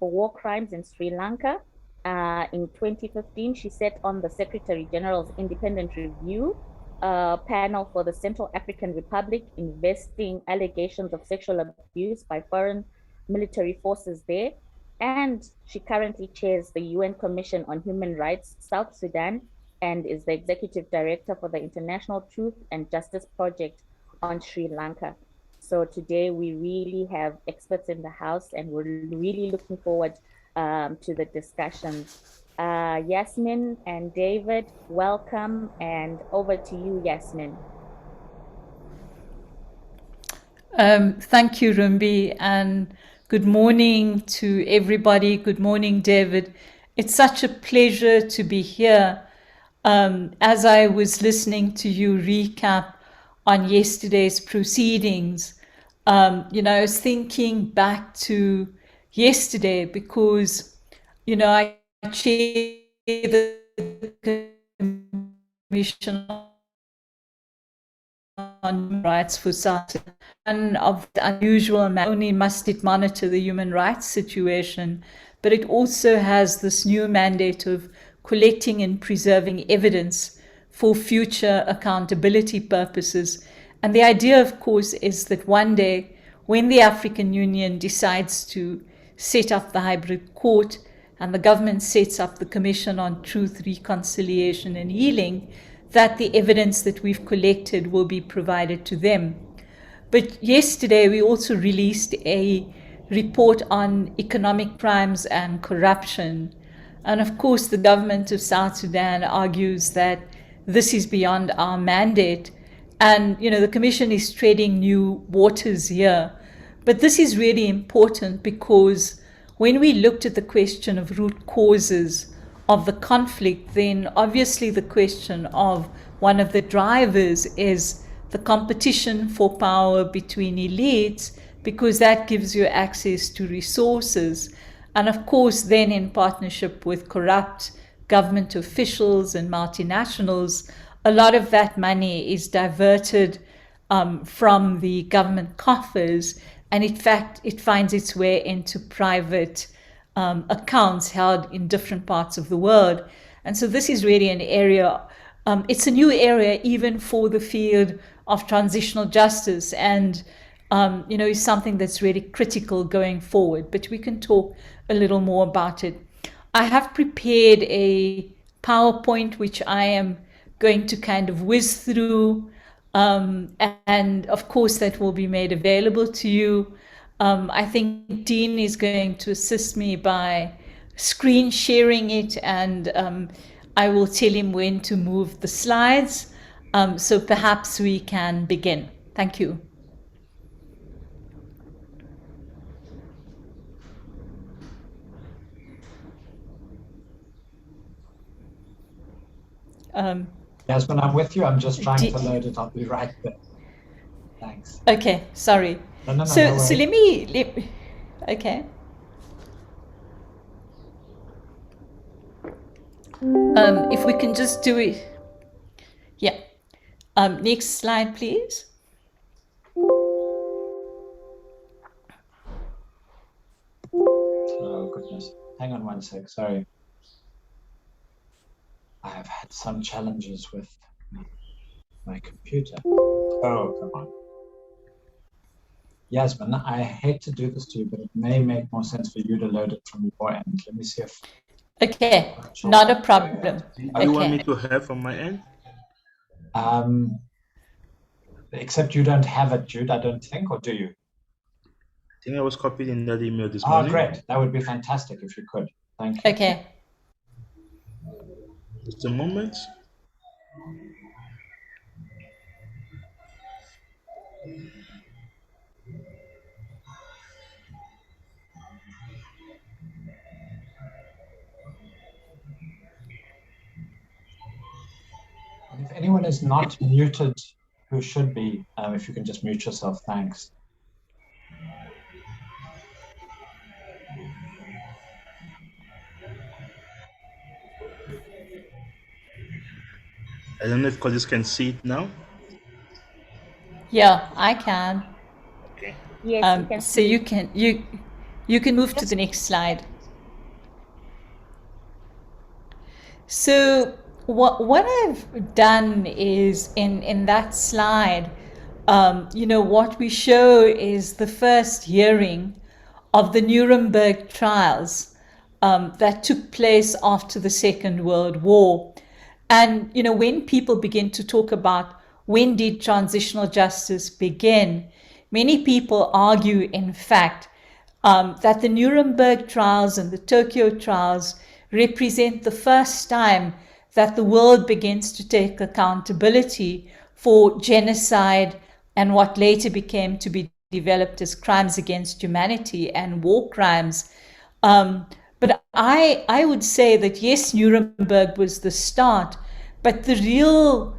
for war crimes in Sri Lanka. In 2015, she sat on the Secretary General's independent review panel for the Central African Republic, investigating allegations of sexual abuse by foreign military forces there. And she currently chairs the UN Commission on Human Rights, South Sudan, and is the executive director for the International Truth and Justice Project on Sri Lanka. So today we really have experts in the house, and we're really looking forward to the discussions. Yasmin and David, welcome, and over to you, Yasmin. Thank you, Rumbi, and good morning to everybody. Good morning, David. It's such a pleasure to be here. As I was listening to you recap on yesterday's proceedings, I was thinking back to yesterday because, I chair the Commission on Human Rights for South Sudan. One of the unusual, not only must it monitor the human rights situation, but it also has this new mandate of collecting and preserving evidence for future accountability purposes. And the idea, of course, is that one day when the African Union decides to set up the hybrid court and the government sets up the Commission on Truth, Reconciliation and Healing, that the evidence that we've collected will be provided to them. But yesterday we also released a report on economic crimes and corruption. And of course, the government of South Sudan argues that this is beyond our mandate. And, the Commission is treading new waters here. But this is really important because when we looked at the question of root causes of the conflict, then obviously the question of one of the drivers is the competition for power between elites, because that gives you access to resources. And of course, then in partnership with corrupt government officials and multinationals, a lot of that money is diverted from the government coffers. And in fact, it finds its way into private accounts held in different parts of the world. And so this is really an area, it's a new area even for the field of transitional justice, and is something that's really critical going forward. But we can talk a little more about it. I have prepared a PowerPoint which I am going to kind of whiz through, and of course that will be made available to you. I think Dean is going to assist me by screen sharing it, and I will tell him when to move the slides. So perhaps we can begin. Thank you. Yasmin, I'm with you. I'm just trying to load it. I'll be right there. Thanks. Okay, sorry. No, so let me, okay. If we can just do it. Yeah. Next slide, please. Oh, goodness. Hang on one sec. Sorry. I have had some challenges with my computer. Oh, come on. Yasmin, I hate to do this to you, but it may make more sense for you to load it from your end. Let me see if... Okay, not a problem. Do you want me to have from my end? Except you don't have it, Jude, I don't think, or do you? I think I was copied in that email this morning. Oh, great. That would be fantastic if you could. Thank you. Okay. Just a moment. And if anyone is not muted, who should be, if you can just mute yourself, thanks. I don't know if colleagues can see it now. Yeah, I can. Okay. Yes, you can so you can move to the next slide. So what I've done is in that slide, what we show is the first hearing of the Nuremberg trials that took place after the Second World War. And, when people begin to talk about when did transitional justice begin, many people argue, in fact, that the Nuremberg trials and the Tokyo trials represent the first time that the world begins to take accountability for genocide and what later became to be developed as crimes against humanity and war crimes. But I would say that, yes, Nuremberg was the start, but the real,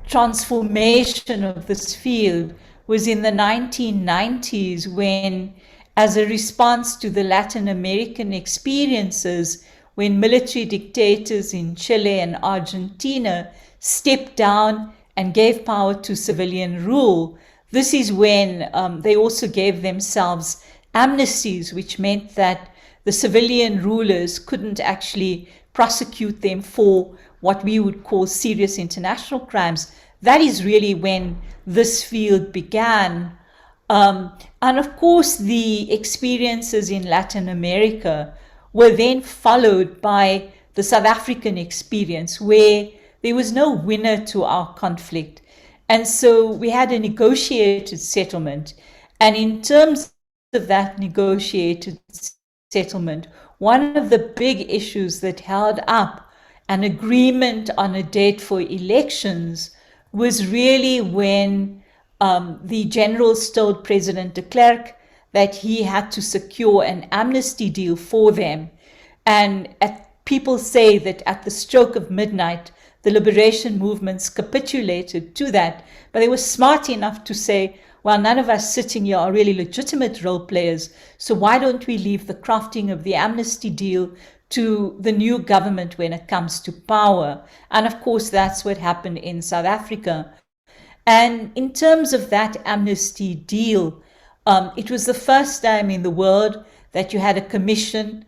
transformation of this field was in the 1990s when, as a response to the Latin American experiences, when military dictators in Chile and Argentina stepped down and gave power to civilian rule. This is when they also gave themselves amnesties, which meant that the civilian rulers couldn't actually prosecute them for what we would call serious international crimes. That is really when this field began. And of course, the experiences in Latin America were then followed by the South African experience, where there was no winner to our conflict. And so we had a negotiated settlement. And in terms of that negotiated settlement, one of the big issues that held up an agreement on a date for elections was really when the generals told President de Klerk that he had to secure an amnesty deal for them. And people say that at the stroke of midnight, the liberation movements capitulated to that. But they were smart enough to say, well, none of us sitting here are really legitimate role players, so why don't we leave the crafting of the amnesty deal to the new government when it comes to power? And of course, that's what happened in South Africa. And in terms of that amnesty deal, it was the first time in the world that you had a commission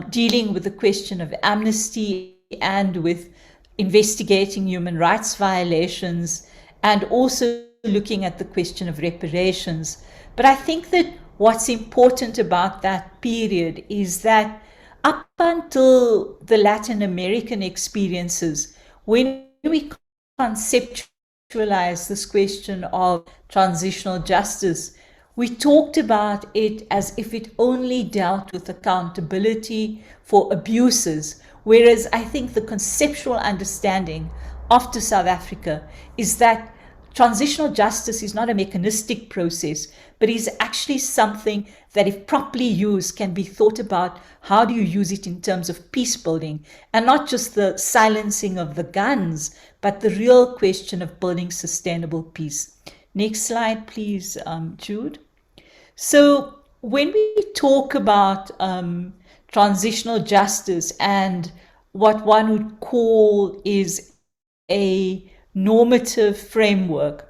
dealing with the question of amnesty and with investigating human rights violations, and also looking at the question of reparations. But I think that what's important about that period is that up until the Latin American experiences, when we conceptualize this question of transitional justice, we talked about it as if it only dealt with accountability for abuses, whereas I think the conceptual understanding after South Africa is that transitional justice is not a mechanistic process, but is actually something that, if properly used, can be thought about how do you use it in terms of peace building, and not just the silencing of the guns, but the real question of building sustainable peace. Next slide, please, Jude. So when we talk about transitional justice and what one would call is a normative framework,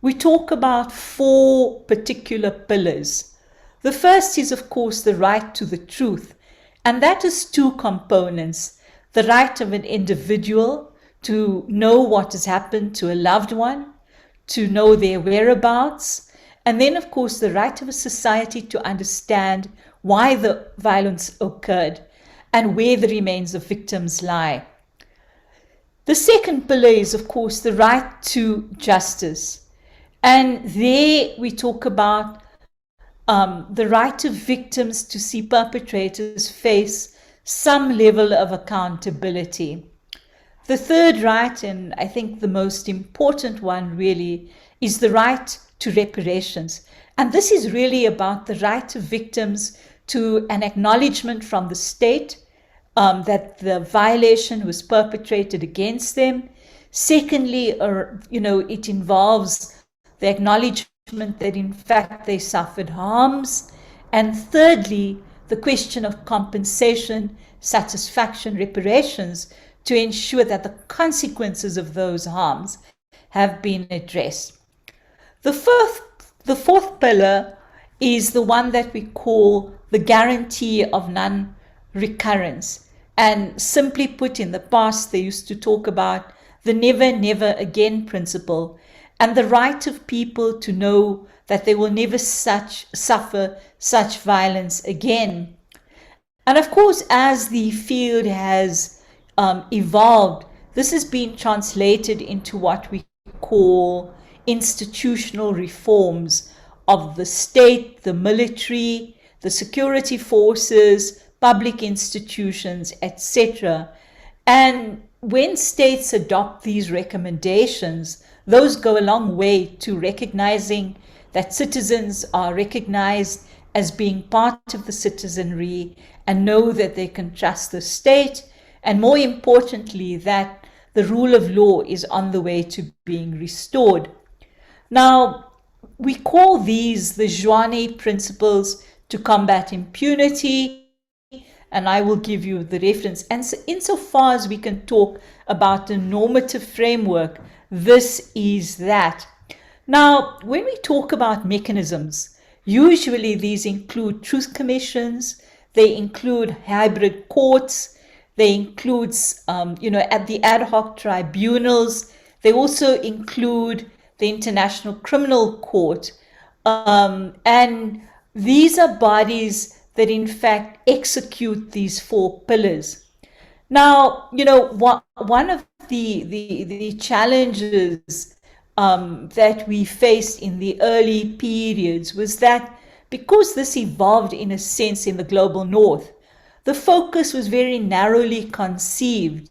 we talk about four particular pillars. The first is, of course, the right to the truth, and that is two components: the right of an individual to know what has happened to a loved one, to know their whereabouts, and then, of course, the right of a society to understand why the violence occurred and where the remains of victims lie. The second pillar is, of course, the right to justice. And there we talk about the right of victims to see perpetrators face some level of accountability. The third right, and I think the most important one really, is the right to reparations. And this is really about the right of victims to an acknowledgement from the state that the violation was perpetrated against them. Secondly, it involves the acknowledgement that in fact they suffered harms. And thirdly, the question of compensation, satisfaction, reparations, to ensure that the consequences of those harms have been addressed. The fourth pillar is the one that we call the guarantee of non-recurrence. And simply put, in the past, they used to talk about the never, never again principle and the right of people to know that they will never suffer such violence again. And of course, as the field has evolved, this has been translated into what we call institutional reforms of the state, the military, the security forces, public institutions, etc. And when states adopt these recommendations, those go a long way to recognizing that citizens are recognized as being part of the citizenry and know that they can trust the state, and more importantly, that the rule of law is on the way to being restored. Now, we call these the Zwane principles to combat impunity, and I will give you the reference. And so insofar as we can talk about the normative framework, this is that. Now, when we talk about mechanisms, usually these include truth commissions, they include hybrid courts, they include, at the ad hoc tribunals, they also include the International Criminal Court. And these are bodies that in fact execute these four pillars. Now, one of the challenges that we faced in the early periods was that because this evolved in a sense in the global north, the focus was very narrowly conceived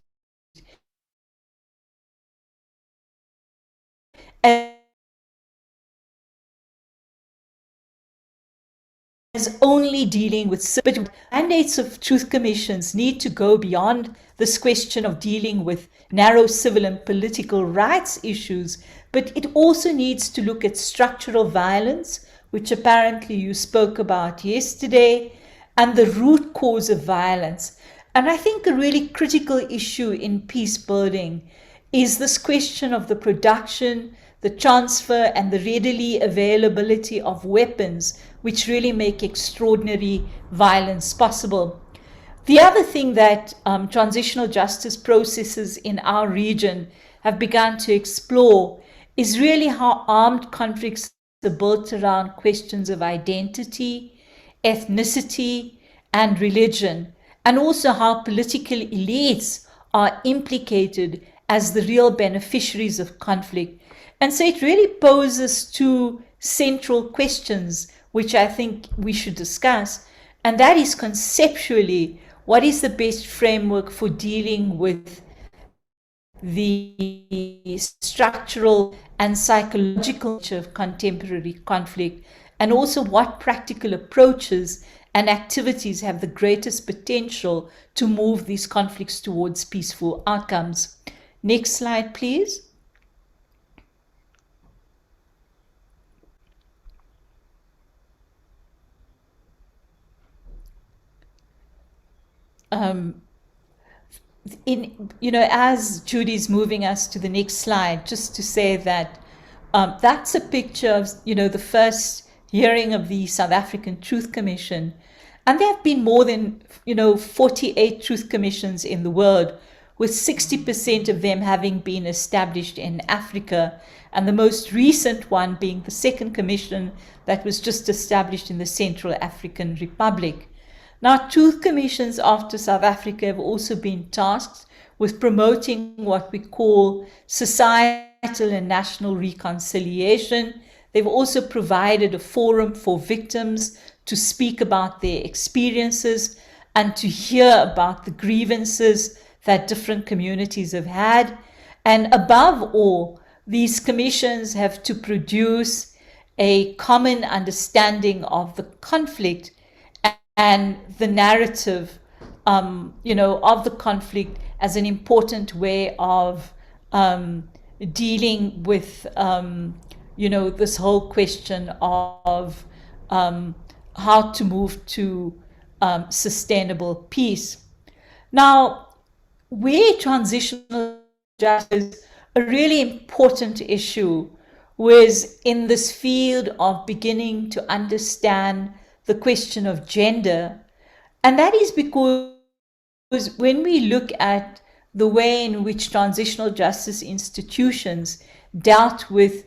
as only dealing with, but mandates of truth commissions need to go beyond this question of dealing with narrow civil and political rights issues, but it also needs to look at structural violence, which apparently you spoke about yesterday, and the root cause of violence. And I think a really critical issue in peace building is this question of the production, the transfer, and the readily availability of weapons, which really make extraordinary violence possible. The other thing that transitional justice processes in our region have begun to explore is really how armed conflicts are built around questions of identity, ethnicity, and religion, and also how political elites are implicated as the real beneficiaries of conflict. And so it really poses two central questions, which I think we should discuss, and that is conceptually, what is the best framework for dealing with the structural and psychological nature of contemporary conflict, and also what practical approaches and activities have the greatest potential to move these conflicts towards peaceful outcomes. Next slide, please. As Judy's moving us to the next slide, just to say that that's a picture of, the first hearing of the South African Truth Commission. And there have been more than, 48 truth commissions in the world, with 60% of them having been established in Africa, and the most recent one being the second commission that was just established in the Central African Republic. Now, truth commissions after South Africa have also been tasked with promoting what we call societal and national reconciliation. They've also provided a forum for victims to speak about their experiences and to hear about the grievances that different communities have had. And above all, these commissions have to produce a common understanding of the conflict and the narrative, of the conflict as an important way of dealing with, this whole question of how to move to sustainable peace. Now, where transitional justice, a really important issue, was in this field of beginning to understand the question of gender. And that is because when we look at the way in which transitional justice institutions dealt with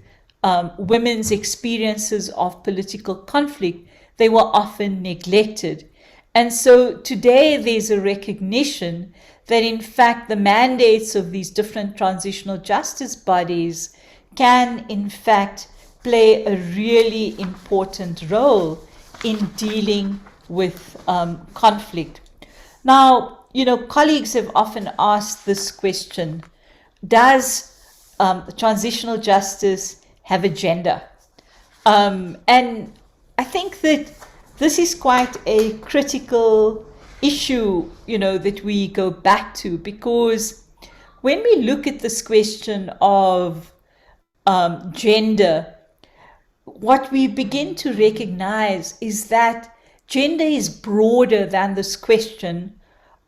women's experiences of political conflict, they were often neglected. And so today there's a recognition that in fact the mandates of these different transitional justice bodies can in fact play a really important role in dealing with conflict. Now, colleagues have often asked this question: does transitional justice have a gender? And I think that this is quite a critical issue, that we go back to, because when we look at this question of gender, what we begin to recognize is that gender is broader than this question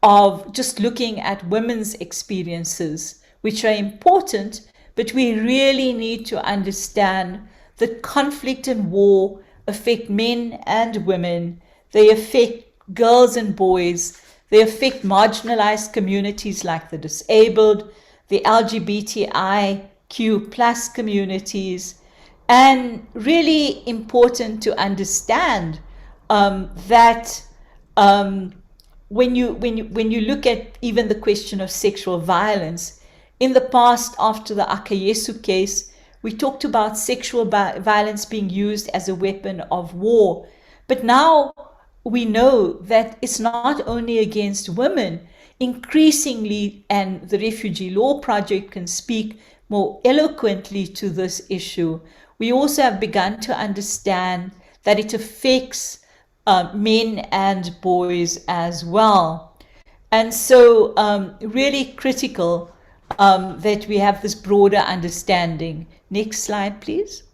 of just looking at women's experiences, which are important, but we really need to understand that conflict and war affect men and women. They affect girls and boys. They affect marginalized communities like the disabled, the LGBTIQ plus communities. And really important to understand that when you look at even the question of sexual violence, in the past, after the Akayesu case, we talked about sexual violence being used as a weapon of war. But now we know that it's not only against women. Increasingly, and the Refugee Law Project can speak more eloquently to this issue, we also have begun to understand that it affects men and boys as well. And so really critical that we have this broader understanding. Next slide, please.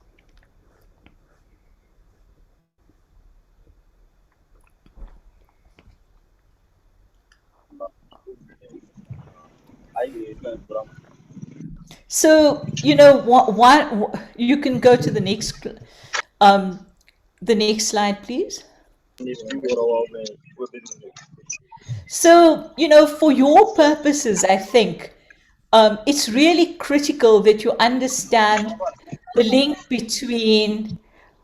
So, you can go to the next slide, please. So, for your purposes, I think it's really critical that you understand the link between,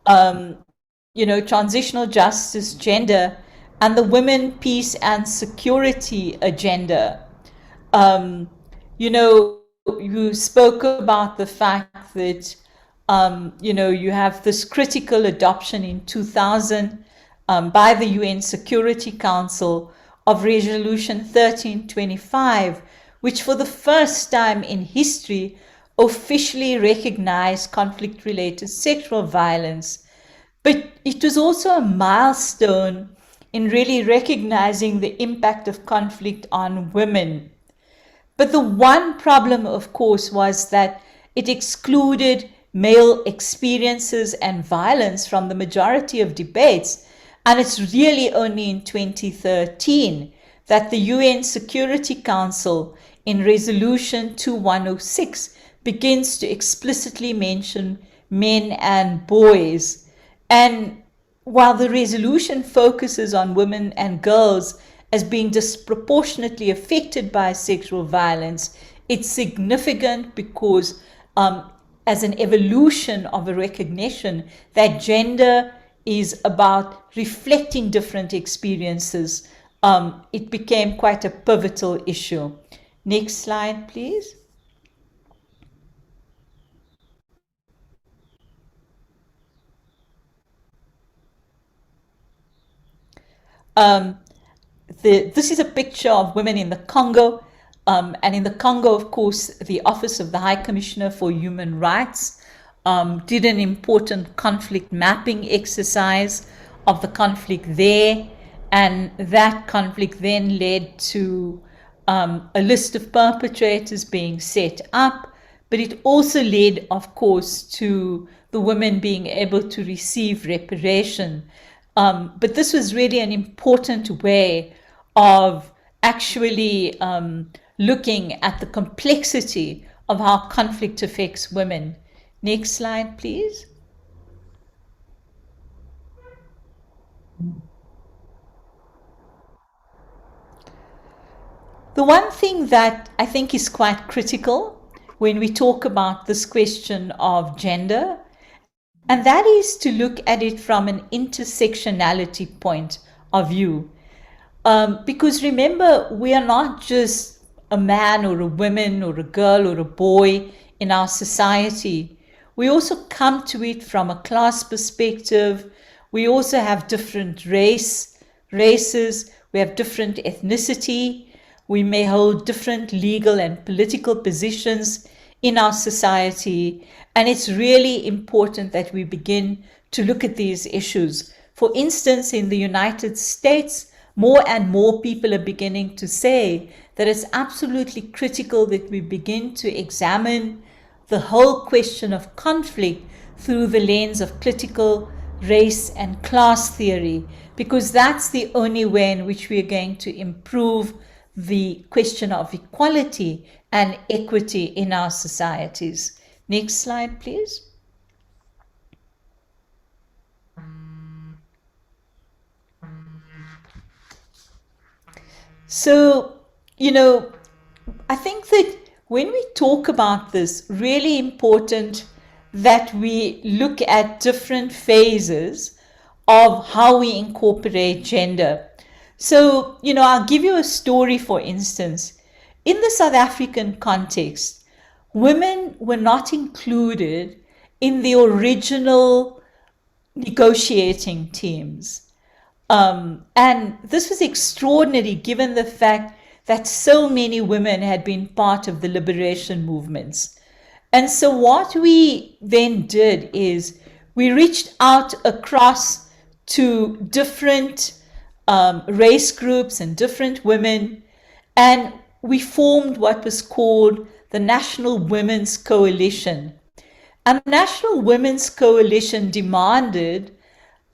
transitional justice, gender, and the women, peace, and security agenda. You spoke about the fact that, you have this critical adoption in 2000 by the UN Security Council of Resolution 1325, which for the first time in history officially recognized conflict-related sexual violence. But it was also a milestone in really recognizing the impact of conflict on women. But the one problem, of course, was that it excluded male experiences and violence from the majority of debates. And it's really only in 2013 that the UN Security Council, in Resolution 2106, begins to explicitly mention men and boys. And while the resolution focuses on women and girls as being disproportionately affected by sexual violence, it's significant because as an evolution of a recognition that gender is about reflecting different experiences, it became quite a pivotal issue. Next slide, please. This is a picture of women in the Congo. And in the Congo, of course, the Office of the High Commissioner for Human Rights did an important conflict mapping exercise of the conflict there. And that conflict then led to a list of perpetrators being set up. But it also led, of course, to the women being able to receive reparation. But this was really an important way of actually looking at the complexity of how conflict affects women. Next slide, please. The one thing that I think is quite critical when we talk about this question of gender, and that is to look at it from an intersectionality point of view. Because remember, we are not just a man or a woman or a girl or a boy in our society. We also come to it from a class perspective. We also have different races. We have different ethnicity. We may hold different legal and political positions in our society. And it's really important that we begin to look at these issues. For instance, in the United States, more and more people are beginning to say that it's absolutely critical that we begin to examine the whole question of conflict through the lens of critical race and class theory, because that's the only way in which we are going to improve the question of equality and equity in our societies. Next slide, please. So, I think that when we talk about this, really important that we look at different phases of how we incorporate gender. So, I'll give you a story, for instance. In the South African context, women were not included in the original negotiating teams. And this was extraordinary given the fact that so many women had been part of the liberation movements. And so what we then did is we reached out across to different race groups and different women, and we formed what was called the National Women's Coalition. And the National Women's Coalition demanded,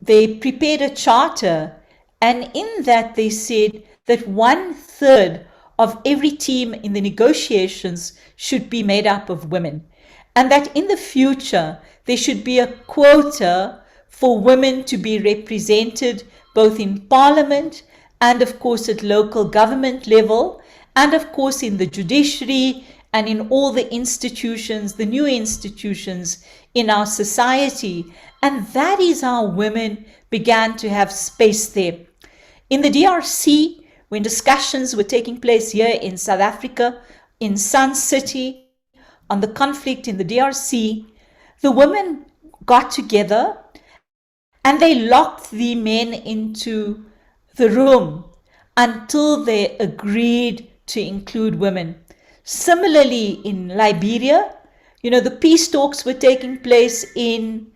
they prepared a charter, and in that they said that 1/3 of every team in the negotiations should be made up of women, and that in the future there should be a quota for women to be represented both in parliament and of course at local government level, and of course in the judiciary and in all the institutions, the new institutions in our society. And that is how women began to have space there. In the DRC, when discussions were taking place here in South Africa, in Sun City, on the conflict in the DRC, the women got together and they locked the men into the room until they agreed to include women. Similarly, in Liberia, the peace talks were taking place in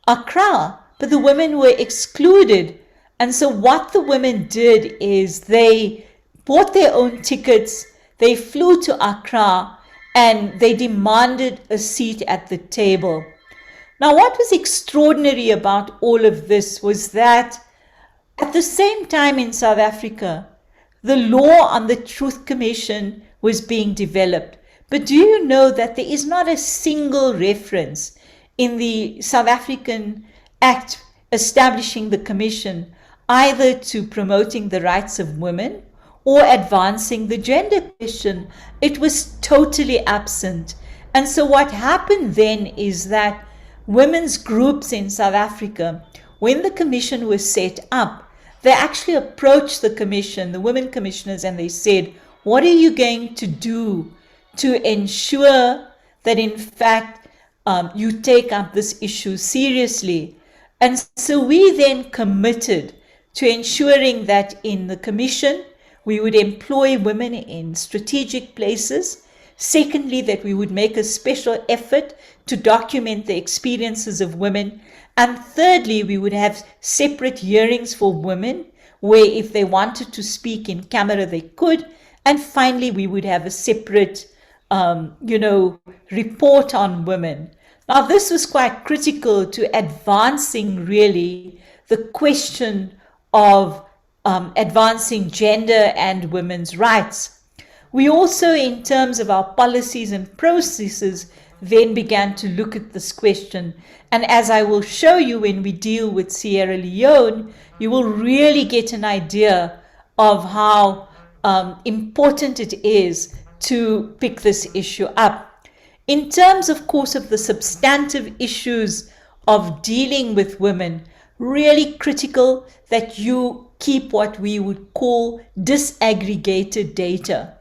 Accra, but the women were excluded. And so what the women did is they bought their own tickets, they flew to Accra, and they demanded a seat at the table. Now, what was extraordinary about all of this was that at the same time in South Africa, the law on the Truth Commission was being developed. But do you know that there is not a single reference in the South African Act establishing the commission either to promoting the rights of women or advancing the gender question? It was totally absent. And so what happened then is that women's groups in South Africa, when the commission was set up, they actually approached the commission, the women commissioners, and they said, what are you going to do to ensure that in fact you take up this issue seriously? And so we then committed to ensuring that in the commission we would employ women in strategic places. Secondly, that we would make a special effort to document the experiences of women. And thirdly, we would have separate hearings for women where if they wanted to speak in camera, they could. And finally, we would have a separate, report on women. Now, this was quite critical to advancing really the question of advancing gender and women's rights. We also, in terms of our policies and processes, then began to look at this question. And as I will show you when we deal with Sierra Leone, you will really get an idea of how important it is to pick this issue up. In terms, of course, of the substantive issues of dealing with women, really critical that you keep what we would call disaggregated data.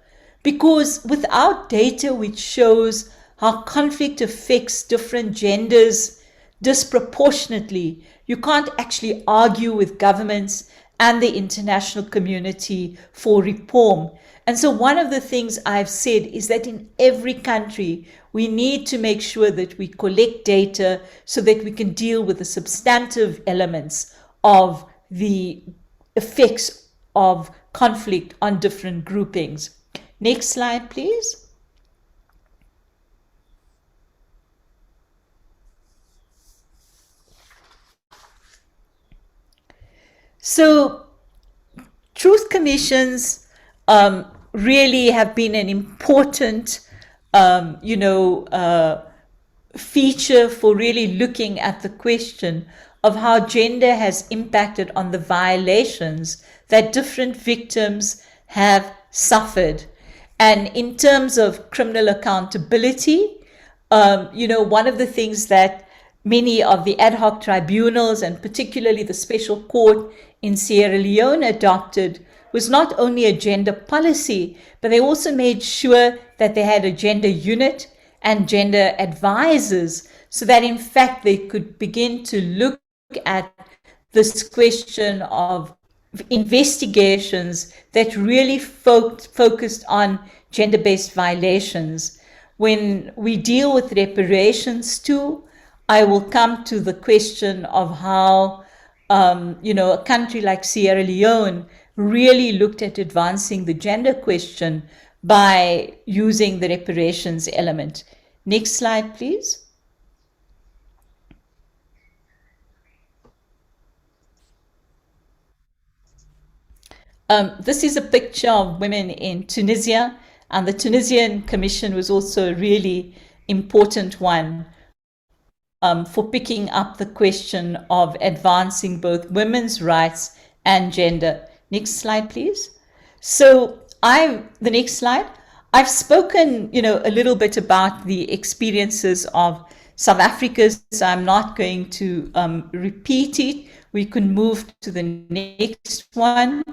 Because without data which shows how conflict affects different genders disproportionately, you can't actually argue with governments and the international community for reform. And so one of the things I've said is that in every country, we need to make sure that we collect data so that we can deal with the substantive elements of the effects of conflict on different groupings. Next slide, please. So truth commissions really have been an important, feature for really looking at the question of how gender has impacted on the violations that different victims have suffered. And in terms of criminal accountability, one of the things that many of the ad hoc tribunals and particularly the special court in Sierra Leone adopted was not only a gender policy, but they also made sure that they had a gender unit and gender advisors so that in fact they could begin to look at this question of investigations that really focused on gender-based violations. When we deal with reparations too, I will come to the question of how, a country like Sierra Leone really looked at advancing the gender question by using the reparations element. Next slide, please. This is a picture of women in Tunisia, and the Tunisian Commission was also a really important one for picking up the question of advancing both women's rights and gender. Next slide, please. So the next slide. I've spoken, a little bit about the experiences of South Africa, so I'm not going to repeat it. We can move to the next one.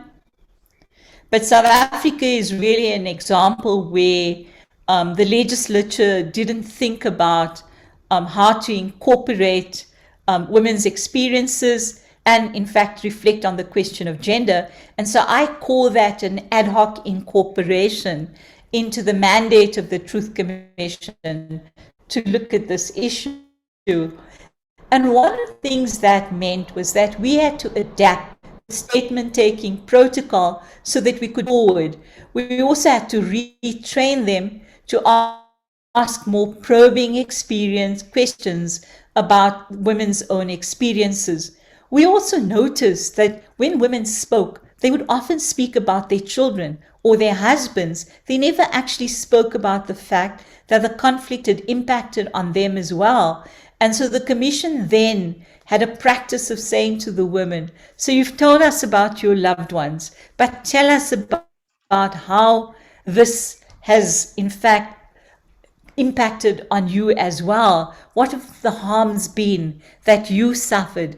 But South Africa is really an example where the legislature didn't think about how to incorporate women's experiences and in fact reflect on the question of gender. And so I call that an ad hoc incorporation into the mandate of the Truth Commission to look at this issue. And one of the things that meant was that we had to adapt the statement-taking protocol so that we could forward. We also had to retrain them to ask more probing questions about women's own experiences. We also noticed that when women spoke, they would often speak about their children or their husbands. They never actually spoke about the fact that the conflict had impacted on them as well. And so the commission then had a practice of saying to the women, so you've told us about your loved ones, but tell us about how this has in fact impacted on you as well. What have the harms been that you suffered?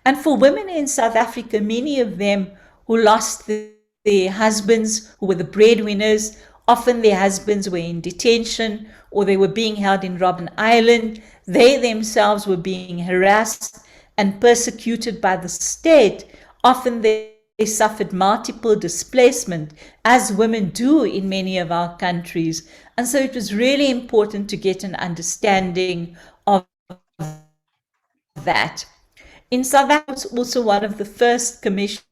And for women in South Africa, many of them who lost their husbands, who were the breadwinners, often their husbands were in detention or they were being held in Robben Island. They themselves were being harassed and persecuted by the state. Often they suffered multiple displacement, as women do in many of our countries. And so it was really important to get an understanding of that. In South Africa, it was also one of the first commissions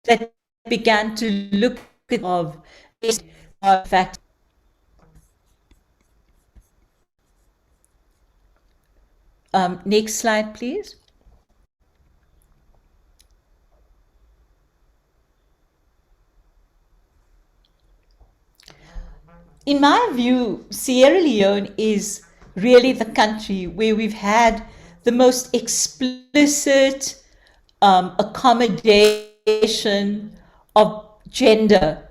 that began to look at of fact. Next slide, please. in my view, Sierra Leone is really the country where we've had the most explicit accommodation of gender.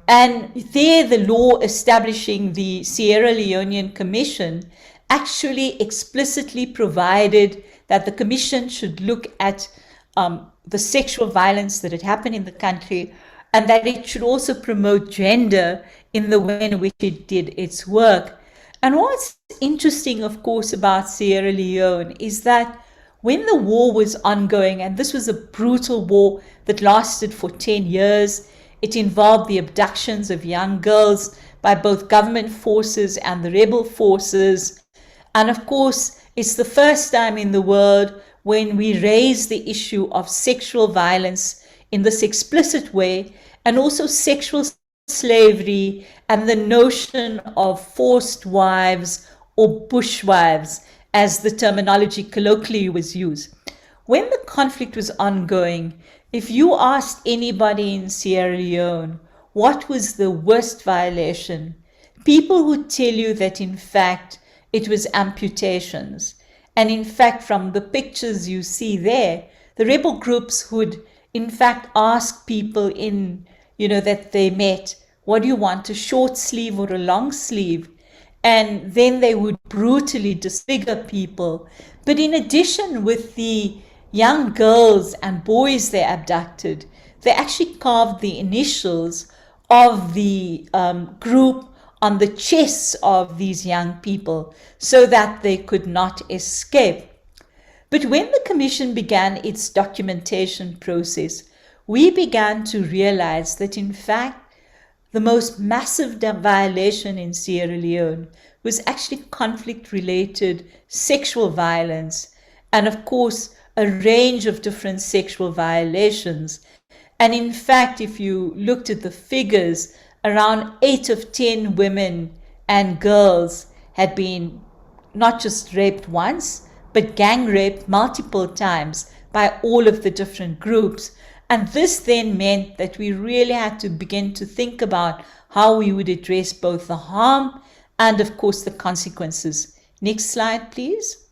And there, the law establishing the Sierra Leonean Commission actually explicitly provided that the commission should look at the sexual violence that had happened in the country, and that it should also promote gender in the way in which it did its work. And what's interesting, of course, about Sierra Leone is that when the war was ongoing, and this was a brutal war that lasted for 10 years, it involved the abductions of young girls by both government forces and the rebel forces. And of course, it's the first time in the world when we raise the issue of sexual violence in this explicit way, and also sexual slavery and the notion of forced wives or bushwives, as the terminology colloquially was used. When the conflict was ongoing, if you asked anybody in Sierra Leone what was the worst violation, people would tell you that in fact it was amputations. And in fact, from the pictures you see there, the rebel groups would in fact ask people that they met, what do you want, a short sleeve or a long sleeve? And then they would brutally disfigure people. But in addition, with the young girls and boys they abducted, they actually carved the initials of the group on the chests of these young people so that they could not escape. But when the commission began its documentation process, we began to realize that in fact, the most massive violation in Sierra Leone was actually conflict-related sexual violence, and of course, a range of different sexual violations. And in fact, if you looked at the figures, around 8 of 10 women and girls had been not just raped once, but gang raped multiple times by all of the different groups. And this then meant that we really had to begin to think about how we would address both the harm and, of course, the consequences. Next slide, please.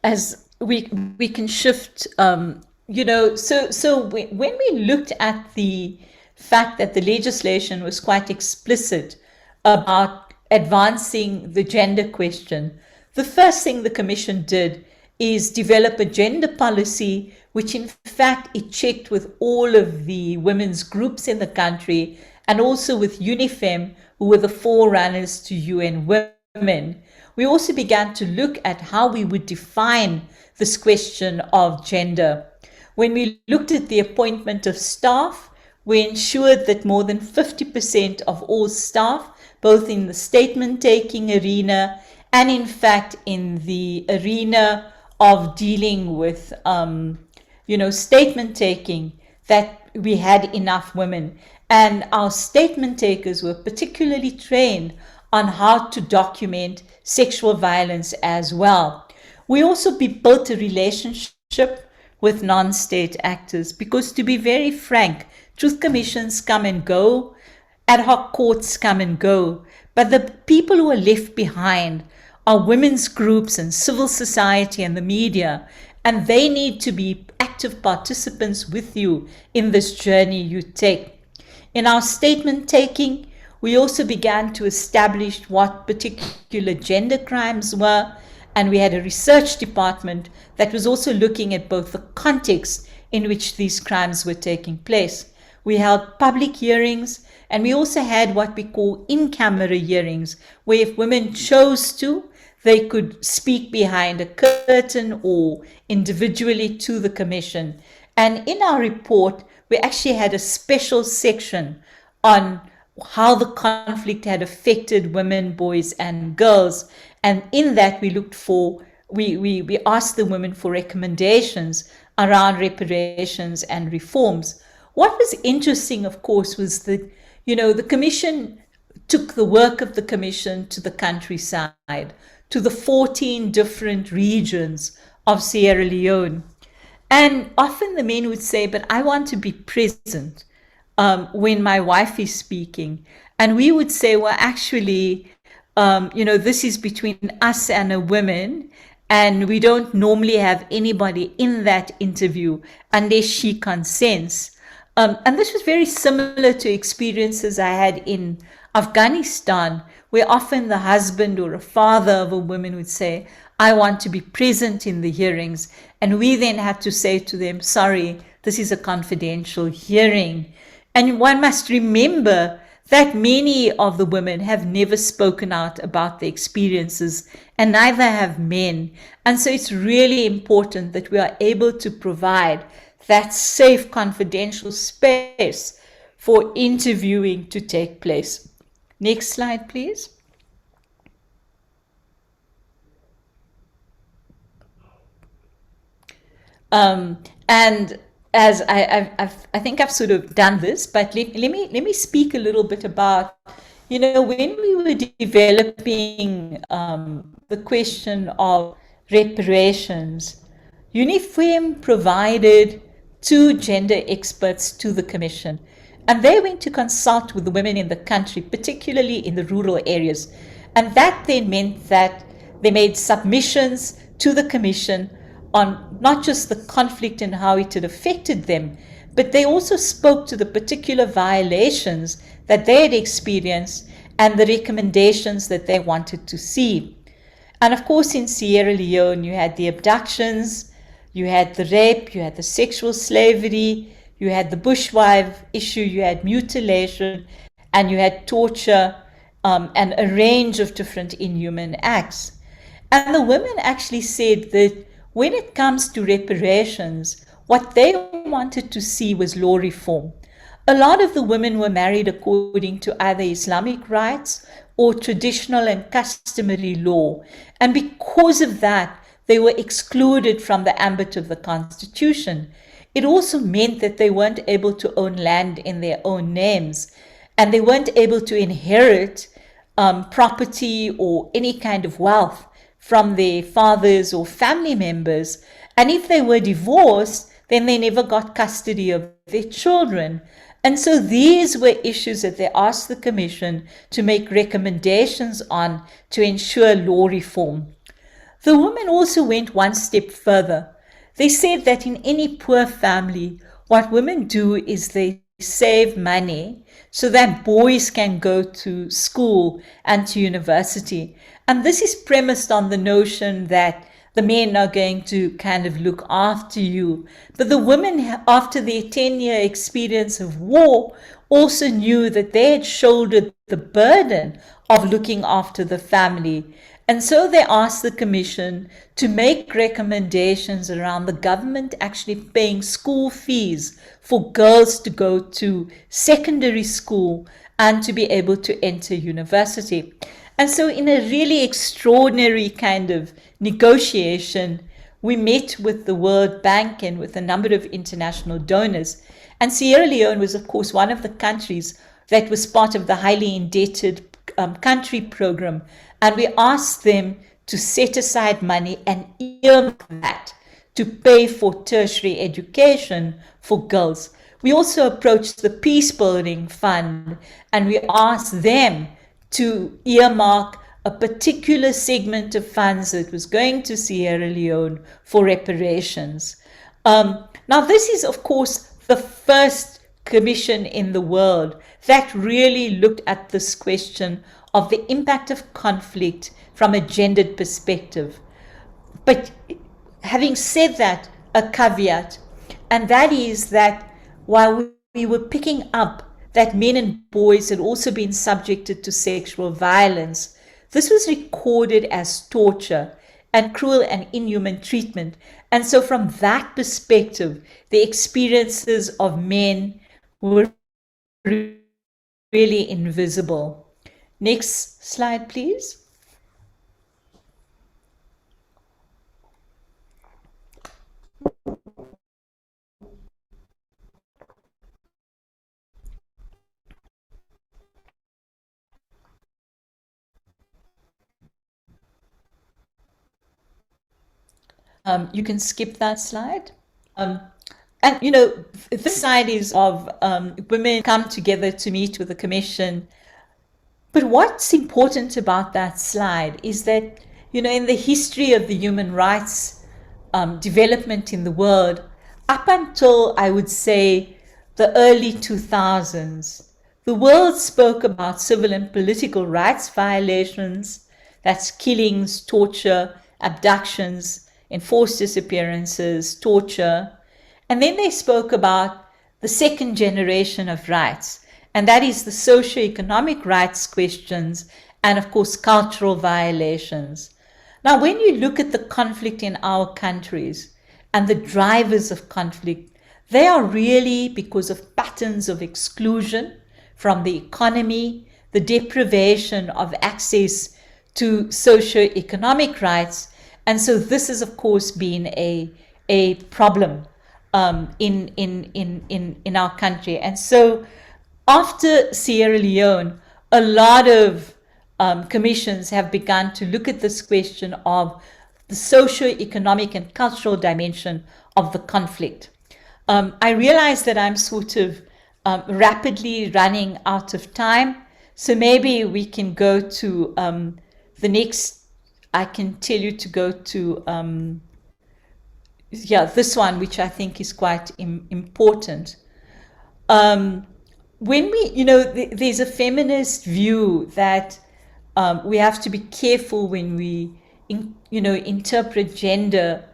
As we can shift, when we looked at the fact that the legislation was quite explicit about advancing the gender question, the first thing the Commission did is develop a gender policy, which in fact it checked with all of the women's groups in the country and also with UNIFEM, who were the forerunners to UN Women. We also began to look at how we would define this question of gender. When we looked at the appointment of staff, we ensured that more than 50% of all staff, both in the statement-taking arena and in fact in the arena of dealing with, statement-taking, that we had enough women. And our statement takers were particularly trained on how to document sexual violence as well. We also built a relationship with non-state actors because, to be very frank, truth commissions come and go, ad hoc courts come and go, but the people who are left behind are women's groups and civil society and the media, and they need to be active participants with you in this journey you take. In our statement taking, we also began to establish what particular gender crimes were, and we had a research department that was also looking at both the context in which these crimes were taking place. We held public hearings, and we also had what we call in-camera hearings, where if women chose to, they could speak behind a curtain or individually to the commission. And in our report, we actually had a special section on how the conflict had affected women, boys, and girls. And in that, we asked the women for recommendations around reparations and reforms. What was interesting, of course, was that, the commission took the work of the commission to the countryside, to the 14 different regions of Sierra Leone. And often the men would say, but I want to be present when my wife is speaking. And we would say, well, actually, this is between us and a woman, and we don't normally have anybody in that interview unless she consents. And this was very similar to experiences I had in Afghanistan, where often the husband or a father of a woman would say, I want to be present in the hearings. And we then had to say to them, sorry, this is a confidential hearing. And one must remember that many of the women have never spoken out about their experiences, and neither have men. And so it's really important that we are able to provide that safe, confidential space for interviewing to take place. Next slide, please. And as I think I've sort of done this, but let me speak a little bit about, when we were developing the question of reparations, UNIFEM provided 2 gender experts to the commission, and they went to consult with the women in the country, particularly in the rural areas. And that then meant that they made submissions to the commission on not just the conflict and how it had affected them, but they also spoke to the particular violations that they had experienced and the recommendations that they wanted to see. And of course, in Sierra Leone, you had the abductions, you had the rape, you had the sexual slavery, you had the bushwife issue, you had mutilation, and you had torture, and a range of different inhuman acts. And the women actually said that when it comes to reparations, what they wanted to see was law reform. A lot of the women were married according to either Islamic rites or traditional and customary law. And because of that, they were excluded from the ambit of the Constitution. It also meant that they weren't able to own land in their own names, and they weren't able to inherit property or any kind of wealth from their fathers or family members. And if they were divorced, then they never got custody of their children. And so these were issues that they asked the Commission to make recommendations on to ensure law reform. The women also went one step further. They said that in any poor family, what women do is they save money so that boys can go to school and to university. And this is premised on the notion that the men are going to kind of look after you. But the women, after their 10-year experience of war, also knew that they had shouldered the burden of looking after the family. And so they asked the Commission to make recommendations around the government actually paying school fees for girls to go to secondary school and to be able to enter university. And so in a really extraordinary kind of negotiation, we met with the World Bank and with a number of international donors. And Sierra Leone was, of course, one of the countries that was part of the highly indebted country program. And we asked them to set aside money and earmark that to pay for tertiary education for girls. We also approached the Peace Building Fund and we asked them to earmark a particular segment of funds that was going to Sierra Leone for reparations. Now, this is, of course, the first commission in the world that really looked at this question of the impact of conflict from a gendered perspective. But having said that, a caveat, and that is that while we were picking up that men and boys had also been subjected to sexual violence, this was recorded as torture and cruel and inhuman treatment. And so from that perspective, the experiences of men were really invisible. Next slide, please. You can skip that slide. And, you know, this slide is of women come together to meet with the commission. But what's important about that slide is that, you know, in the history of the human rights development in the world, up until, I would say, the early 2000s, the world spoke about civil and political rights violations, that's killings, torture, abductions, enforced disappearances, torture. And then they spoke about the second generation of rights, and that is the socio-economic rights questions and, of course, cultural violations. Now, when you look at the conflict in our countries and the drivers of conflict, they are really because of patterns of exclusion from the economy, the deprivation of access to socio-economic rights. And so this has, of course, been a problem in our country. And so after Sierra Leone, a lot of commissions have begun to look at this question of the socio-economic and cultural dimension of the conflict. I realize that I'm sort of rapidly running out of time, so maybe we can go to the next. I can tell you to go to this one, which I think is quite important. When we, you know, there's a feminist view that we have to be careful when we, interpret gender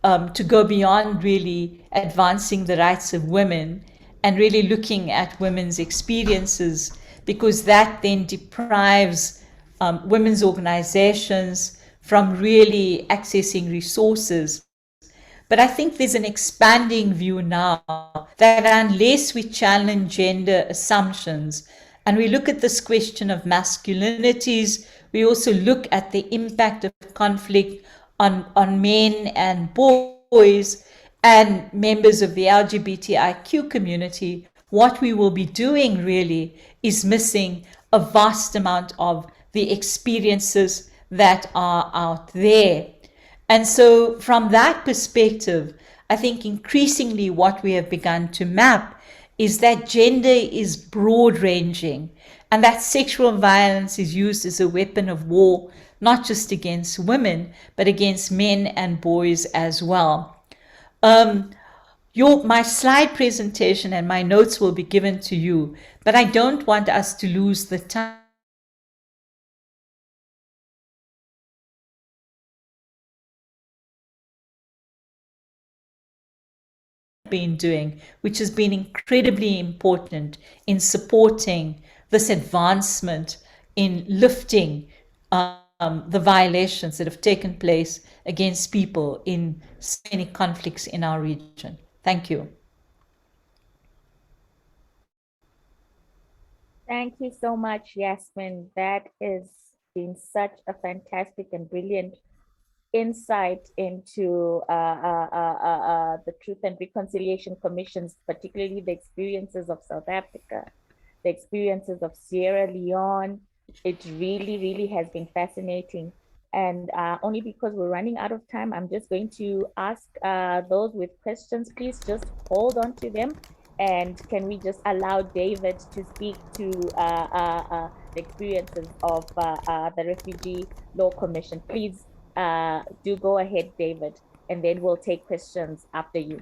to go beyond really advancing the rights of women and really looking at women's experiences, because that then deprives women's organizations from really accessing resources. But I think there's an expanding view now that unless we challenge gender assumptions and we look at this question of masculinities, we also look at the impact of conflict on men and boys and members of the LGBTIQ community, what we will be doing really is missing a vast amount of the experiences that are out there. And so from that perspective, I think increasingly what we have begun to map is that gender is broad ranging and that sexual violence is used as a weapon of war, not just against women, but against men and boys as well. My slide presentation and my notes will be given to you, but I don't want us to lose the time been doing, which has been incredibly important in supporting this advancement in lifting the violations that have taken place against people in so many conflicts in our region. Thank you. Thank you so much, Yasmin. That has been such a fantastic and brilliant insight into the Truth and Reconciliation Commissions, particularly the experiences of South Africa, the experiences of Sierra Leone. It really, really has been fascinating. And only because we're running out of time, I'm just going to ask those with questions, please just hold on to them. And can we just allow David to speak to the experiences of the Refugee Law Commission? Please do go ahead, David, and then we'll take questions after you.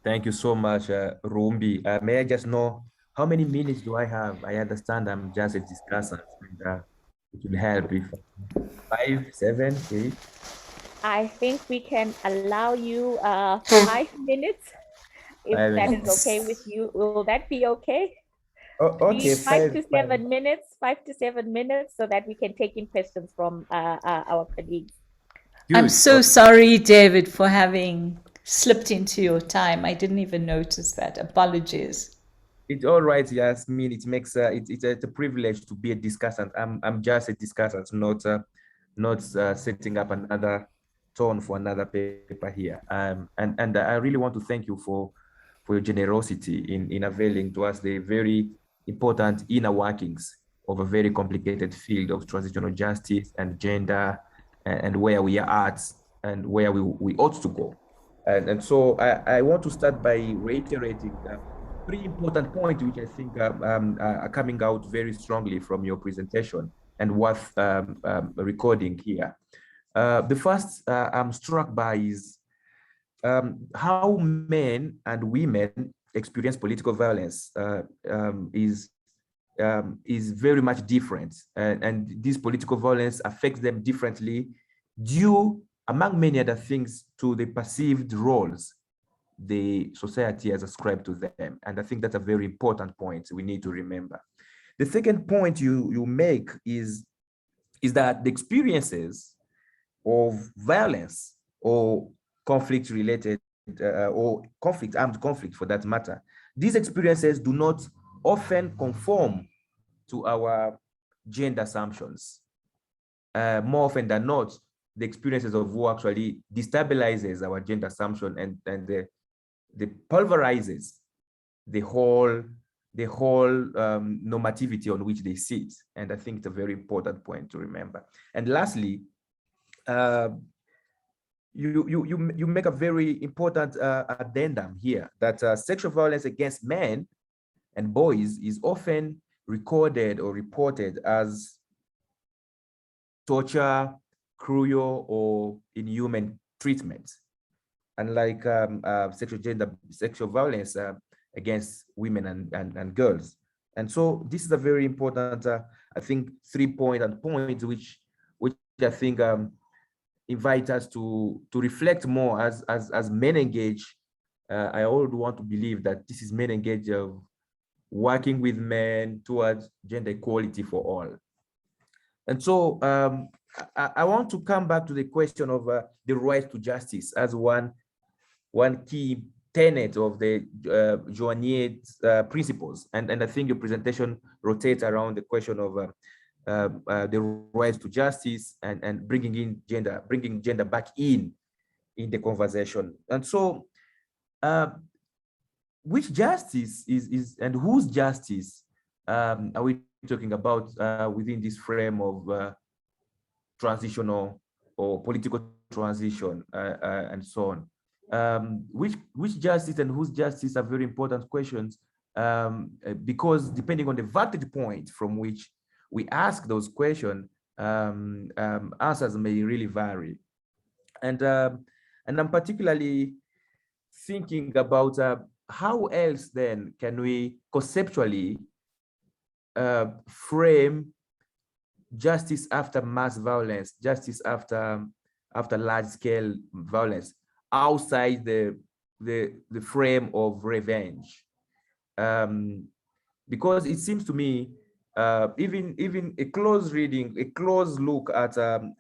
Thank you so much, Rumbi. May I just know how many minutes do I have? I understand I'm just a discussant, and it will help if 5, 7, 8. I think we can allow you 5 minutes, if that is okay with you. Will that be okay? Oh, okay, 5 to 7 minutes, 5 to 7 minutes, so that we can take in questions from our colleagues. Good. I'm so sorry, David, for having slipped into your time. I didn't even notice that. Apologies. It's all right, Yasmin. It makes it's a privilege to be a discussant. I'm just a discussant, not setting up another tone for another paper here. And I really want to thank you for your generosity in availing to us the very important inner workings of a very complicated field of transitional justice and gender and where we are at and where we ought to go. And so I want to start by reiterating three important points which I think are coming out very strongly from your presentation and worth recording here. The first I'm struck by is how men and women experience political violence is very much different, and this political violence affects them differently due, among many other things, to the perceived roles the society has ascribed to them. And I think that's a very important point we need to remember. The second point you make is that the experiences of violence or conflict related or armed conflict for that matter, these experiences do not often conform to our gender assumptions. More often than not, the experiences of war actually destabilizes our gender assumption and the pulverizes the whole normativity on which they sit. And I think it's a very important point to remember. And lastly, you make a very important addendum here that sexual violence against men and boys is often recorded or reported as torture, cruel, or inhuman treatment, unlike sexual violence against women and girls. And so this is a very important, I think, 3 points which I think invite us to reflect more as MenEngage. I would want to believe that this is MenEngage of working with men towards gender equality for all. And so I want to come back to the question of the right to justice as one key tenet of the Joignet principles. And I think your presentation rotates around the question of the right to justice and bringing gender back in the conversation. And so which justice is and whose justice are we talking about within this frame of transitional or political transition and so on? Which justice and whose justice are very important questions, because depending on the vantage point from which we ask those questions, answers may really vary. And I'm particularly thinking about how else then can we conceptually frame justice after mass violence, justice after large-scale violence, outside the frame of revenge, because it seems to me even a close look at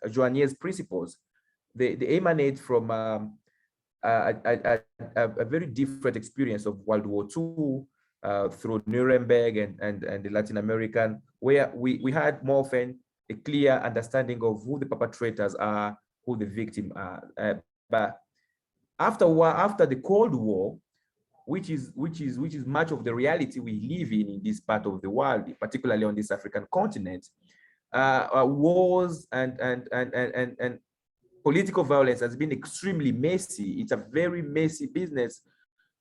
Joignet's principles, they emanate from a very different experience of World War II through Nuremberg and the Latin American, where we had more often a clear understanding of who the perpetrators are, who the victims are. But after the Cold War, which is much of the reality we live in this part of the world, particularly on this African continent, wars and political violence has been extremely messy. It's a very messy business,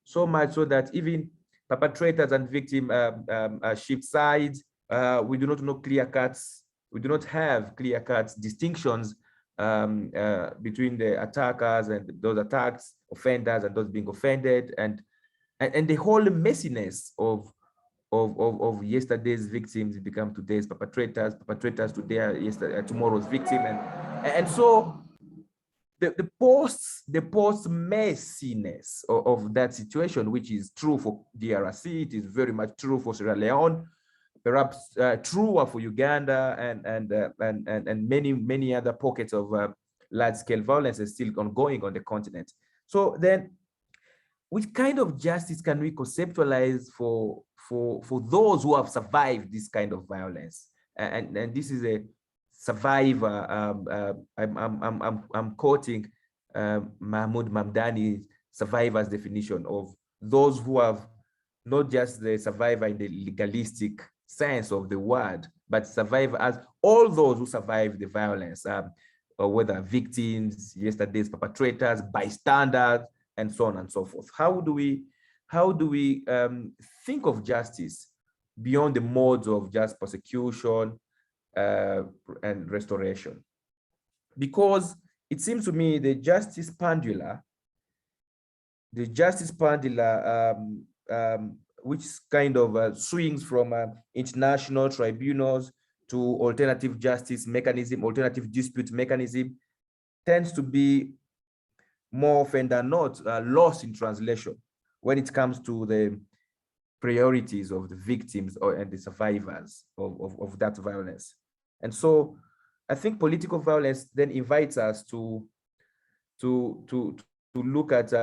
so much so that even perpetrators and victims shift sides. We do not know clear cuts. We do not have clear cuts distinctions between the attackers and those attacked, offenders and those being offended, and the whole messiness of yesterday's victims become today's perpetrators today are tomorrow's victim, and so the post messiness of that situation, which is true for DRC, it is very much true for Sierra Leone, perhaps truer for Uganda and many other pockets of large-scale violence is still ongoing on the continent. So then, which kind of justice can we conceptualize for those who have survived this kind of violence? And this is a survivor. I'm quoting Mahmoud Mamdani's survivor's definition of those who have not just the survivor in the legalistic sense of the word, but survivor as all those who survived the violence. or whether victims, yesterday's perpetrators, bystanders, and so on and so forth. How do we think of justice beyond the modes of just persecution and restoration? Because it seems to me the justice pendula, which kind of swings from international tribunals to alternative justice mechanism, alternative dispute mechanism, tends to be more often than not lost in translation when it comes to the priorities of the victims and the survivors of that violence. And so I think political violence then invites us to look at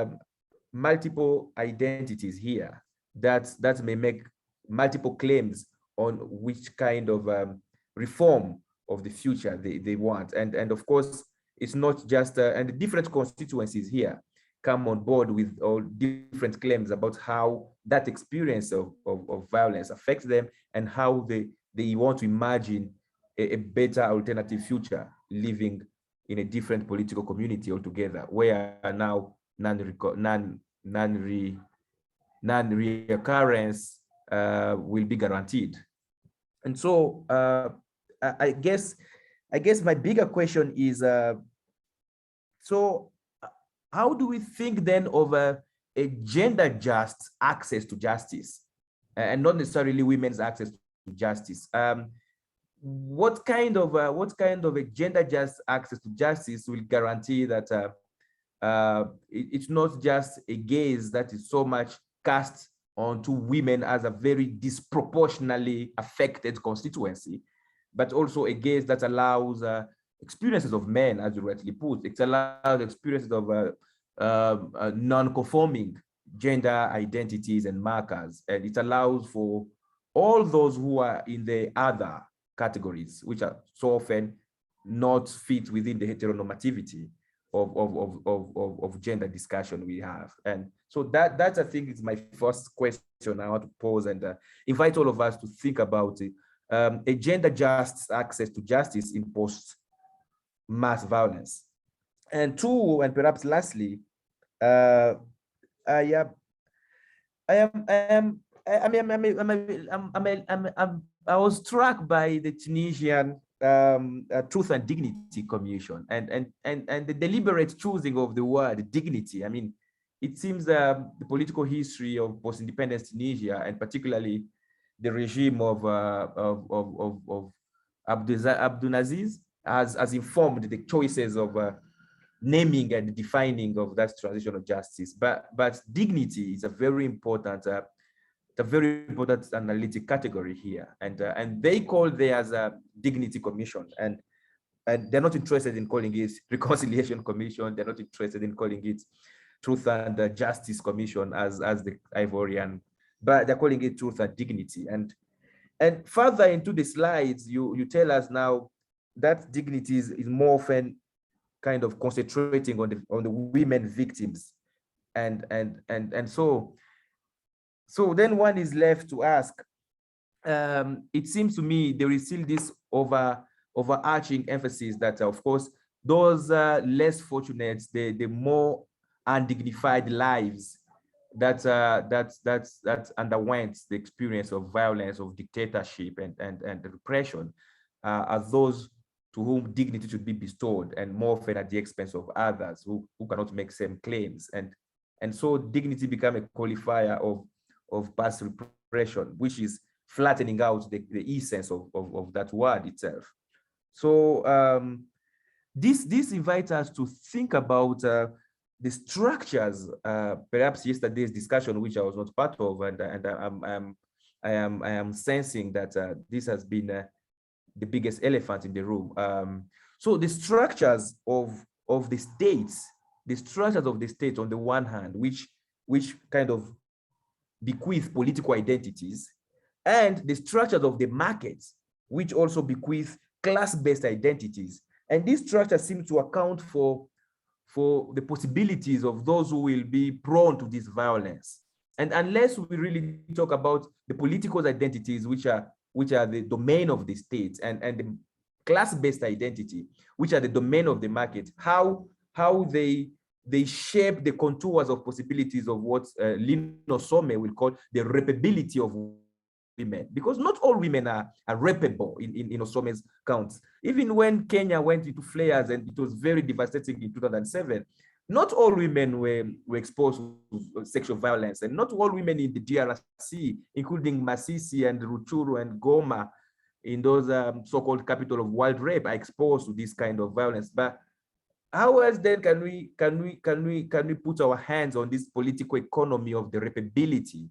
multiple identities here that may make multiple claims on which kind of reform of the future they want. And of course, it's not just, and the different constituencies here come on board with all different claims about how that experience of violence affects them and how they want to imagine a better alternative future living in a different political community altogether, where now non-reoccurrence will be guaranteed. And so I guess my bigger question is, so how do we think then of a gender just access to justice, and not necessarily women's access to justice? What kind of a gender just access to justice will guarantee that it's not just a gaze that is so much cast onto women as a very disproportionately affected constituency, but also a gaze that allows experiences of men, as you rightly put. It allows experiences of non-conforming gender identities and markers, and it allows for all those who are in the other categories, which are so often not fit within the heteronormativity of gender discussion we have. And so that I think is my first question I want to pose, and invite all of us to think about it. A gender just access to justice in post-mass violence. And two, and perhaps lastly, I was struck by the Tunisian Truth and Dignity Commission and the deliberate choosing of the word dignity. I mean, it seems the political history of post-independence Tunisia, and particularly the regime of Abdulaziz, has informed the choices of naming and defining of that transitional justice. But dignity is a very important analytic category here, and they call theirs a dignity commission, and they're not interested in calling it reconciliation commission. They're not interested in calling it truth and justice commission as the Ivorian, but they're calling it truth and dignity. And further into the slides, you tell us now that dignity is more often kind of concentrating on the women victims, and so then one is left to ask, it seems to me there is still this overarching emphasis that, of course, those less fortunate, the more undignified lives that underwent the experience of violence, of dictatorship and repression, are those to whom dignity should be bestowed, and more often at the expense of others who cannot make same claims. And so dignity become a qualifier of past repression, which is flattening out the essence of that word itself. So this invites us to think about the structures, perhaps yesterday's discussion, which I was not part of, and I am sensing that this has been the biggest elephant in the room. So the structures of the states, on the one hand, which kind of bequeath political identities, and the structures of the markets, which also bequeath class-based identities. And these structures seem to account for the possibilities of those who will be prone to this violence. And unless we really talk about the political identities, which are the domain of the states, and class-based identity, which are the domain of the market, how they shape the contours of possibilities of what Lino Some will call the repability of women, because not all women are repable in Osome's counts. Even when Kenya went into flares and it was very devastating in 2007, not all women were exposed to sexual violence, and not all women in the DRC, including Masisi and Ruchuru and Goma, in those so-called capital of wild rape, are exposed to this kind of violence. But how else then can we put our hands on this political economy of the repability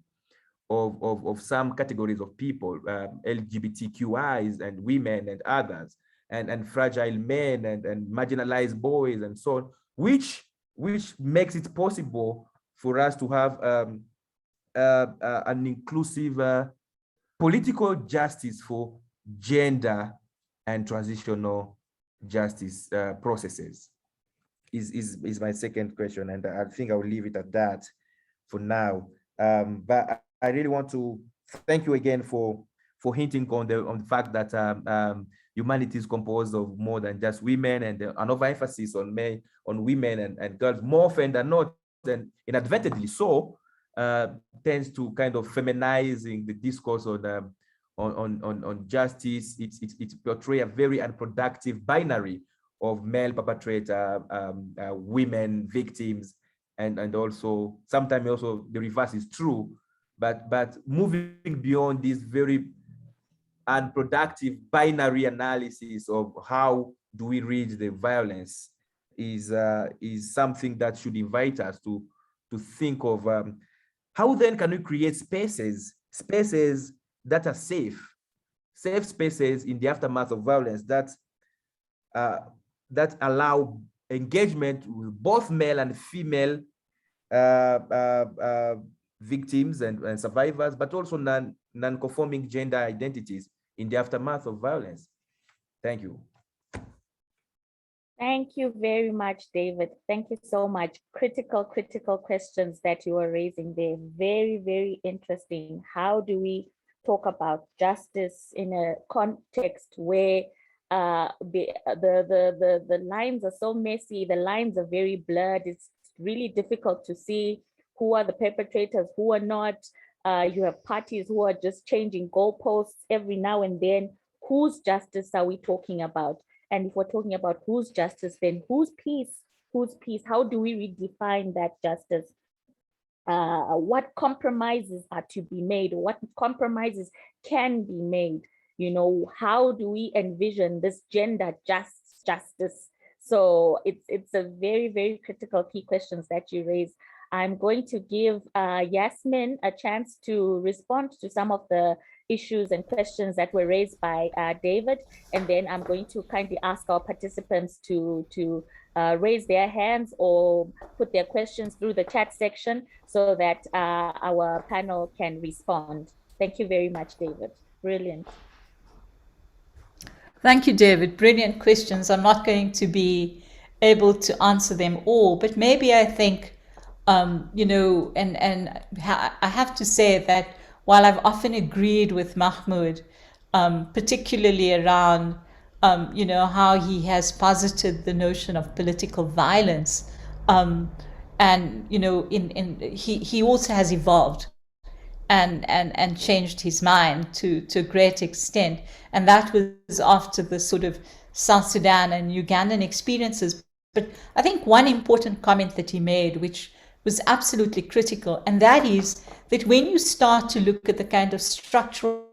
of some categories of people, LGBTQIs and women and others, and fragile men and marginalized boys and so on, which makes it possible for us to have an inclusive political justice for gender and transitional justice processes is my second question, and I think I will leave it at that for now. But I really want to thank you again for hinting on the fact that humanity is composed of more than just women, and an overemphasis on women and girls more often than not, and inadvertently so, tends to kind of feminizing the discourse on justice. It portrays a very unproductive binary of male perpetrator, women victims, and also sometimes also the reverse is true. But moving beyond this very unproductive binary analysis of how do we read the violence is something that should invite us to think of how then can we create spaces that are safe spaces in the aftermath of violence that allow engagement with both male and female victims and survivors, but also non-conforming gender identities in the aftermath of violence. Thank you. Thank you very much, David. Thank you so much. Critical questions that you are raising there. Very, very interesting. How do we talk about justice in a context where the lines are so messy, the lines are very blurred. It's really difficult to see who are the perpetrators, who are not. You have parties who are just changing goalposts every now and then. Whose justice are we talking about? And if we're talking about whose justice, then whose peace? Whose peace? How do we redefine that justice? What compromises are to be made? What compromises can be made? You know, how do we envision this gender justice? So it's a very, very critical key questions that you raise. I'm going to give Yasmin a chance to respond to some of the issues and questions that were raised by David, and then I'm going to kindly ask our participants to raise their hands or put their questions through the chat section so that our panel can respond. Thank you very much, David. Brilliant. Thank you, David. Brilliant questions. I'm not going to be able to answer them all, but maybe I think, you know, and I have to say that while I've often agreed with Mahmoud, particularly around, you know, how he has posited the notion of political violence, and, you know, he also has evolved and changed his mind to a great extent. And that was after the sort of South Sudan and Ugandan experiences. But I think one important comment that he made, which was absolutely critical, and that is that when you start to look at the kind of structural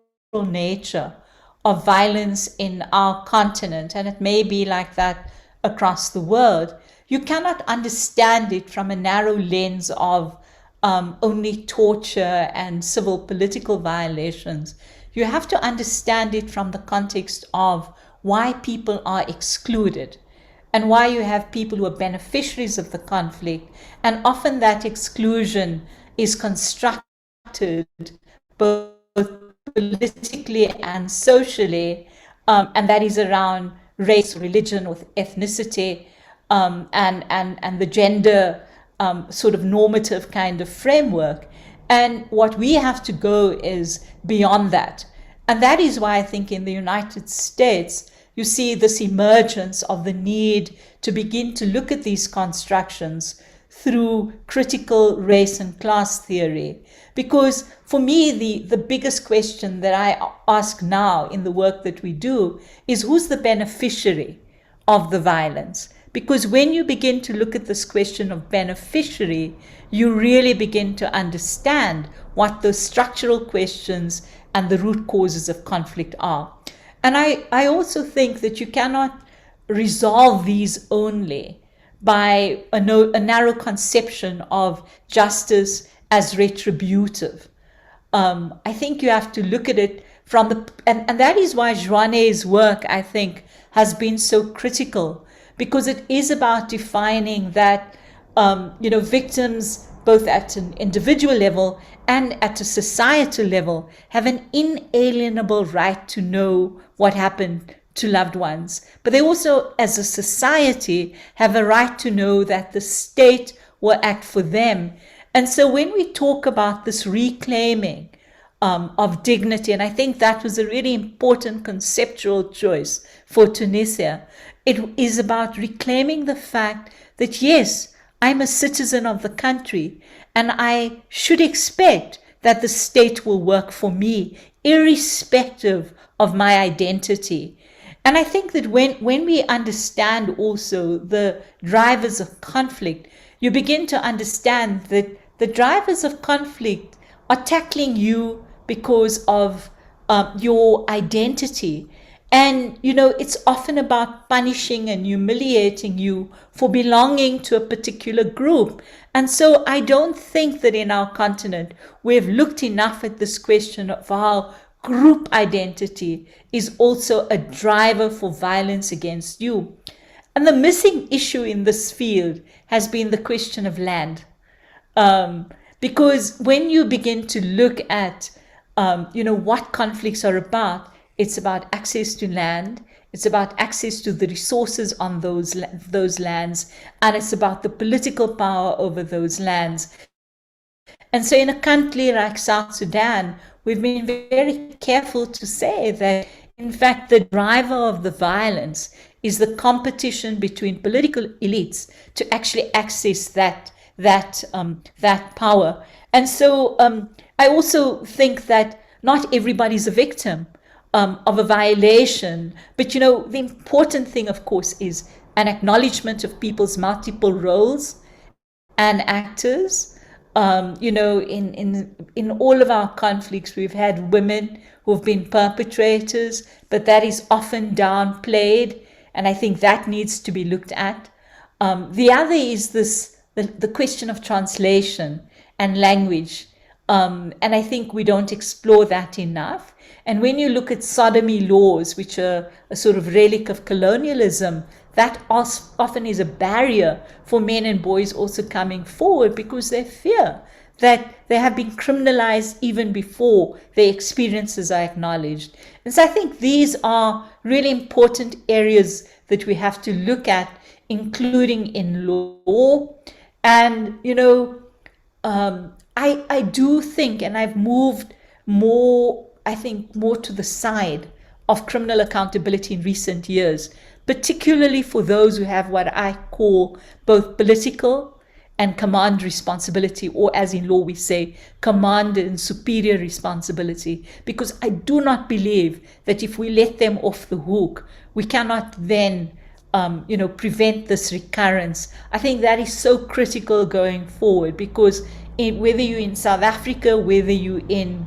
nature of violence in our continent, and it may be like that across the world, you cannot understand it from a narrow lens of only torture and civil political violations. You have to understand it from the context of why people are excluded and why you have people who are beneficiaries of the conflict. And often that exclusion is constructed both politically and socially, and that is around race, religion, with ethnicity, and the gender sort of normative kind of framework. And what we have to go is beyond that. And that is why I think in the United States, you see this emergence of the need to begin to look at these constructions through critical race and class theory. Because for me, the biggest question that I ask now in the work that we do is, who's the beneficiary of the violence? Because when you begin to look at this question of beneficiary, you really begin to understand what those structural questions and the root causes of conflict are. And I also think that you cannot resolve these only by a narrow conception of justice as retributive. I think you have to look at it from the, and that is why Joanne's work, I think, has been so critical, because it is about defining that, victims, both at an individual level and at a societal level, have an inalienable right to know what happened to loved ones. But they also, as a society, have a right to know that the state will act for them. And so when we talk about this reclaiming of dignity, and I think that was a really important conceptual choice for Tunisia, it is about reclaiming the fact that, yes, I'm a citizen of the country, and I should expect that the state will work for me, irrespective of my identity. And I think that when we understand also the drivers of conflict, you begin to understand that the drivers of conflict are tackling you because of your identity. And, it's often about punishing and humiliating you for belonging to a particular group. And so I don't think that in our continent we've looked enough at this question of how group identity is also a driver for violence against you. And the missing issue in this field has been the question of land. Because when you begin to look at, what conflicts are about, it's about access to land, it's about access to the resources on those lands, and it's about the political power over those lands. And so in a country like South Sudan, we've been very careful to say that, in fact, the driver of the violence is the competition between political elites to actually access that power. And so I also think that not everybody's a victim of a violation. But, the important thing, of course, is an acknowledgement of people's multiple roles and actors. In all of our conflicts, we've had women who've been perpetrators, but that is often downplayed. And I think that needs to be looked at. The other is the question of translation and language. And I think we don't explore that enough. And when you look at sodomy laws, which are a sort of relic of colonialism, that often is a barrier for men and boys also coming forward, because they fear that they have been criminalized even before their experiences are acknowledged. And so I think these are really important areas that we have to look at, including in law. And, I do think, and I've moved more to the side of criminal accountability in recent years, particularly for those who have what I call both political and command responsibility, or as in law we say, command and superior responsibility, because I do not believe that if we let them off the hook, we cannot then prevent this recurrence. I think that is so critical going forward, because whether you're in South Africa, whether you're in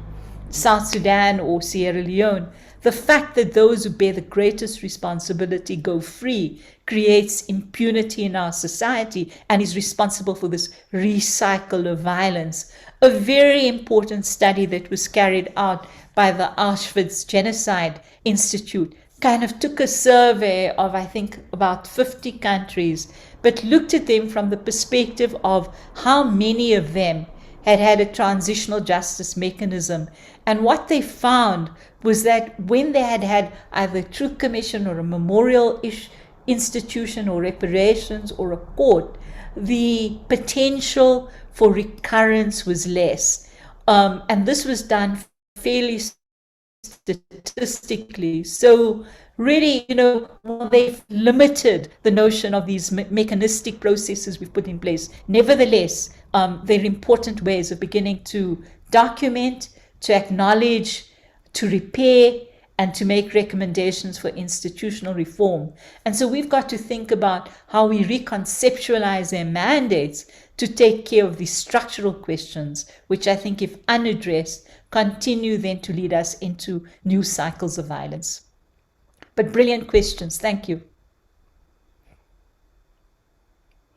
South Sudan or Sierra Leone, the fact that those who bear the greatest responsibility go free creates impunity in our society and is responsible for this recycle of violence. A very important study that was carried out by the Auschwitz Genocide Institute kind of took a survey of, I think, about 50 countries, but looked at them from the perspective of how many of them had had a transitional justice mechanism. And what they found was that when they had had either a truth commission or a memorial institution or reparations or a court, the potential for recurrence was less. And this was done fairly statistically. So really, while they've limited the notion of these mechanistic processes we've put in place, nevertheless, they're important ways of beginning to document, to acknowledge, to repair, and to make recommendations for institutional reform. And so we've got to think about how we reconceptualize their mandates to take care of these structural questions, which I think, if unaddressed, continue then to lead us into new cycles of violence. But brilliant questions. Thank you.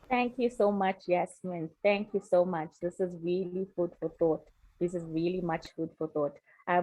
Thank you so much, Yasmin. Thank you so much. This is really food for thought. This is really much food for thought.